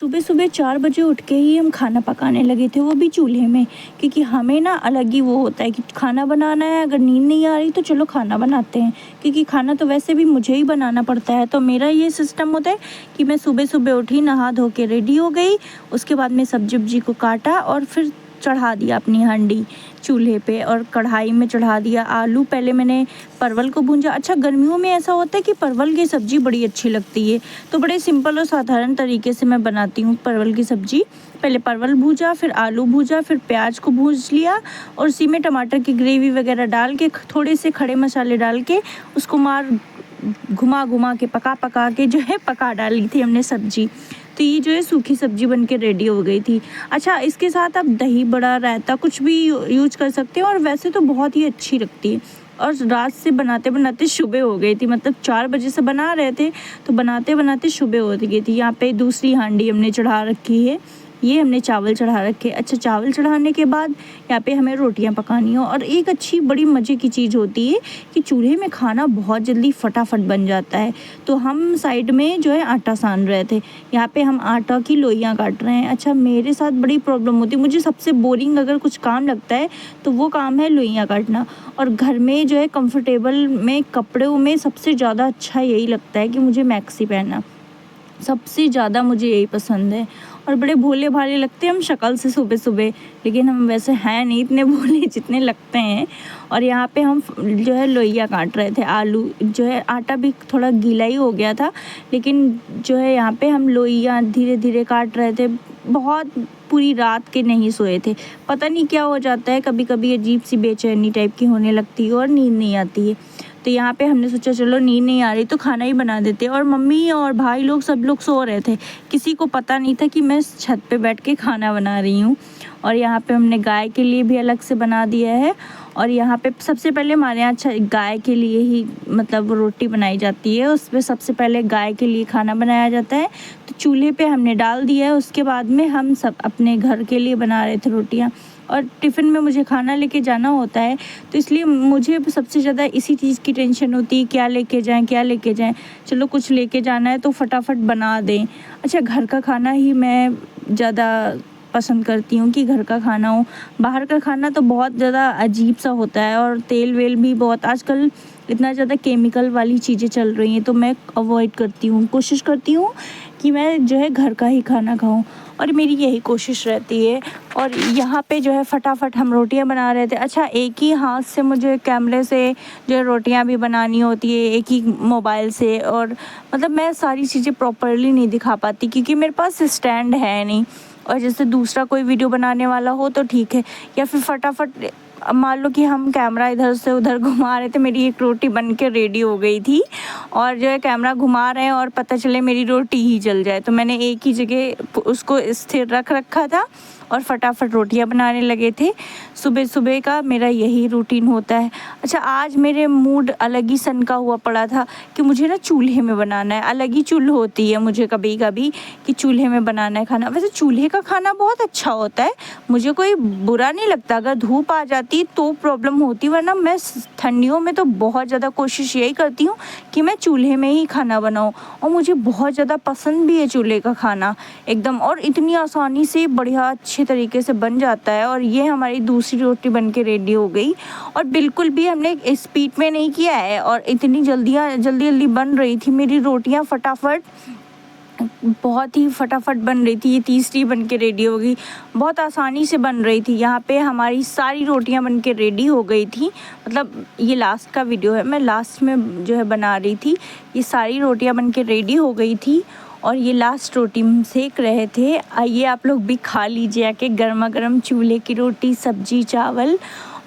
सुबह सुबह 4 बजे उठ के ही हम खाना पकाने लगे थे, वो भी चूल्हे में। क्योंकि हमें ना अलग ही वो होता है कि खाना बनाना है, अगर नींद नहीं आ रही तो चलो खाना बनाते हैं। क्योंकि खाना तो वैसे भी मुझे ही बनाना पड़ता है, तो मेरा ये सिस्टम होता है कि मैं सुबह सुबह उठी, नहा धो के रेडी हो गई, उसके बाद में सब्जी उब्जी को काटा और फिर चढ़ा दिया अपनी हांडी चूल्हे पे और कढ़ाई में चढ़ा दिया आलू। पहले मैंने परवल को भूंजा। अच्छा, गर्मियों में ऐसा होता है कि परवल की सब्ज़ी बड़ी अच्छी लगती है, तो बड़े सिंपल और साधारण तरीके से मैं बनाती हूँ परवल की सब्ज़ी। पहले परवल भूजा, फिर आलू भूजा, फिर प्याज को भूज लिया और उसी में टमाटर की ग्रेवी वगैरह डाल के, थोड़े से खड़े मसाले डाल के उसको घुमा घुमा के पका के जो है पका डाली थी हमने सब्जी। तो ये जो है सूखी सब्जी बन के रेडी हो गई थी। अच्छा, इसके साथ आप दही बड़ा, रायता कुछ भी यूज कर सकते हो और वैसे तो बहुत ही अच्छी लगती है। और रात से बनाते बनाते सुबह हो गई थी, मतलब 4 बजे से बना रहे थे तो बनाते बनाते सुबह हो गई थी। यहाँ पे दूसरी हांडी हमने चढ़ा रखी है, ये हमने चावल चढ़ा रखे। अच्छा, चावल चढ़ाने के बाद यहाँ पे हमें रोटियाँ पकानी हो। और एक अच्छी बड़ी मज़े की चीज़ होती है कि चूल्हे में खाना बहुत जल्दी फटाफट बन जाता है। तो हम साइड में जो है आटा सान रहे थे, यहाँ पे हम आटा की लोइयाँ काट रहे हैं। अच्छा, मेरे साथ बड़ी प्रॉब्लम होती है, मुझे सबसे बोरिंग अगर कुछ काम लगता है तो वो काम है लोइयाँ काटना। और घर में जो है कंफर्टेबल में कपड़ों में सबसे ज़्यादा अच्छा यही लगता है कि मुझे मैक्सी पहनना सबसे ज़्यादा मुझे यही पसंद है। और बड़े भोले भाले लगते हैं हम शक्ल से सुबह सुबह, लेकिन हम वैसे हैं नहीं इतने भोले जितने लगते हैं। और यहाँ पे हम जो है लोइयाँ काट रहे थे। आलू जो है, आटा भी थोड़ा गीला ही हो गया था, लेकिन जो है यहाँ पे हम लोइयाँ धीरे धीरे काट रहे थे। बहुत पूरी रात के नहीं सोए थे, पता नहीं क्या हो जाता है, कभी कभी अजीब सी बेचैनी टाइप की होने लगती है और नींद नहीं आती है। तो यहाँ पे हमने सोचा चलो नींद नहीं आ रही तो खाना ही बना देते। और मम्मी और भाई लोग सब लोग सो रहे थे, किसी को पता नहीं था कि मैं छत पे बैठ के खाना बना रही हूँ। और यहाँ पे हमने गाय के लिए भी अलग से बना दिया है। और यहाँ पे सबसे पहले हमारे यहाँ गाय के लिए ही मतलब रोटी बनाई जाती है, उस पर सबसे पहले गाय के लिए खाना बनाया जाता है। तो चूल्हे पे हमने डाल दिया है, उसके बाद में हम सब अपने घर के लिए बना रहे थे रोटियाँ। और टिफ़िन में मुझे खाना लेके जाना होता है, तो इसलिए मुझे सबसे ज़्यादा इसी चीज़ की टेंशन होती है, क्या लेके जाएं। चलो कुछ लेके जाना है तो फटाफट बना दें। अच्छा, घर का खाना ही मैं ज़्यादा पसंद करती हूँ कि घर का खाना हो। बाहर का खाना तो बहुत ज़्यादा अजीब सा होता है और तेल वेल भी बहुत, आजकल इतना ज़्यादा केमिकल वाली चीज़ें चल रही हैं, तो मैं अवॉइड करती हूँ। कोशिश करती हूँ कि मैं जो है घर का ही खाना खाऊं, और मेरी यही कोशिश रहती है। और यहाँ पे जो है फटाफट हम रोटियां बना रहे थे। अच्छा, एक ही हाथ से मुझे कैमरे से जो है रोटियां भी बनानी होती है, एक ही मोबाइल से, और मतलब मैं सारी चीज़ें प्रॉपरली नहीं दिखा पाती क्योंकि मेरे पास स्टैंड है नहीं। और जैसे दूसरा कोई वीडियो बनाने वाला हो तो ठीक है, या फिर फटाफट मान लो कि हम कैमरा इधर से उधर घुमा रहे थे, मेरी एक रोटी बन के रेडी हो गई थी और जो है कैमरा घुमा रहे हैं और पता चले मेरी रोटी ही जल जाए, तो मैंने एक ही जगह उसको स्थिर रख रखा था और फटाफट रोटियां बनाने लगे थे। सुबह सुबह का मेरा यही रूटीन होता है। अच्छा, आज मेरे मूड अलग ही सनका हुआ पड़ा था कि मुझे ना चूल्हे में बनाना है, अलग ही चुल होती है मुझे कभी कभी कि चूल्हे में बनाना है खाना। वैसे चूल्हे का खाना बहुत अच्छा होता है, मुझे कोई बुरा नहीं लगता। अगर धूप आ जाती तो प्रॉब्लम होती, वरना मैं ठंडियों में तो बहुत ज़्यादा कोशिश यही करती हूँ कि मैं चूल्हे में ही खाना बनाऊँ। और मुझे बहुत ज़्यादा पसंद भी है चूल्हे का खाना एकदम, और इतनी आसानी से बढ़िया अच्छे तरीके से बन जाता है। और ये हमारी दूसरी रोटी बन के रेडी हो गई, और बिल्कुल भी हमने स्पीड में नहीं किया है, और इतनी जल्दी बन रही थी मेरी रोटियां, फटाफट बहुत ही फटाफट बन रही थी। ये तीसरी बन के रेडी हो गई, बहुत आसानी से बन रही थी। यहाँ पे हमारी सारी रोटियां बन के रेडी हो गई थी, मतलब ये लास्ट का वीडियो है, मैं लास्ट में जो है बना रही थी। ये सारी रोटियां बन के रेडी हो गई थी और ये लास्ट रोटी हम सेक रहे थे। आइए आप लोग भी खा लीजिए आके गर्मा गर्म चूल्हे की रोटी, सब्जी, चावल,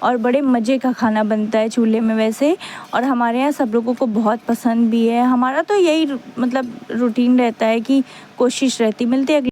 और बड़े मज़े का खाना बनता है चूल्हे में वैसे। और हमारे यहाँ सब लोगों को बहुत पसंद भी है। हमारा तो यही मतलब रूटीन रहता है कि कोशिश रहती। मिलते हैं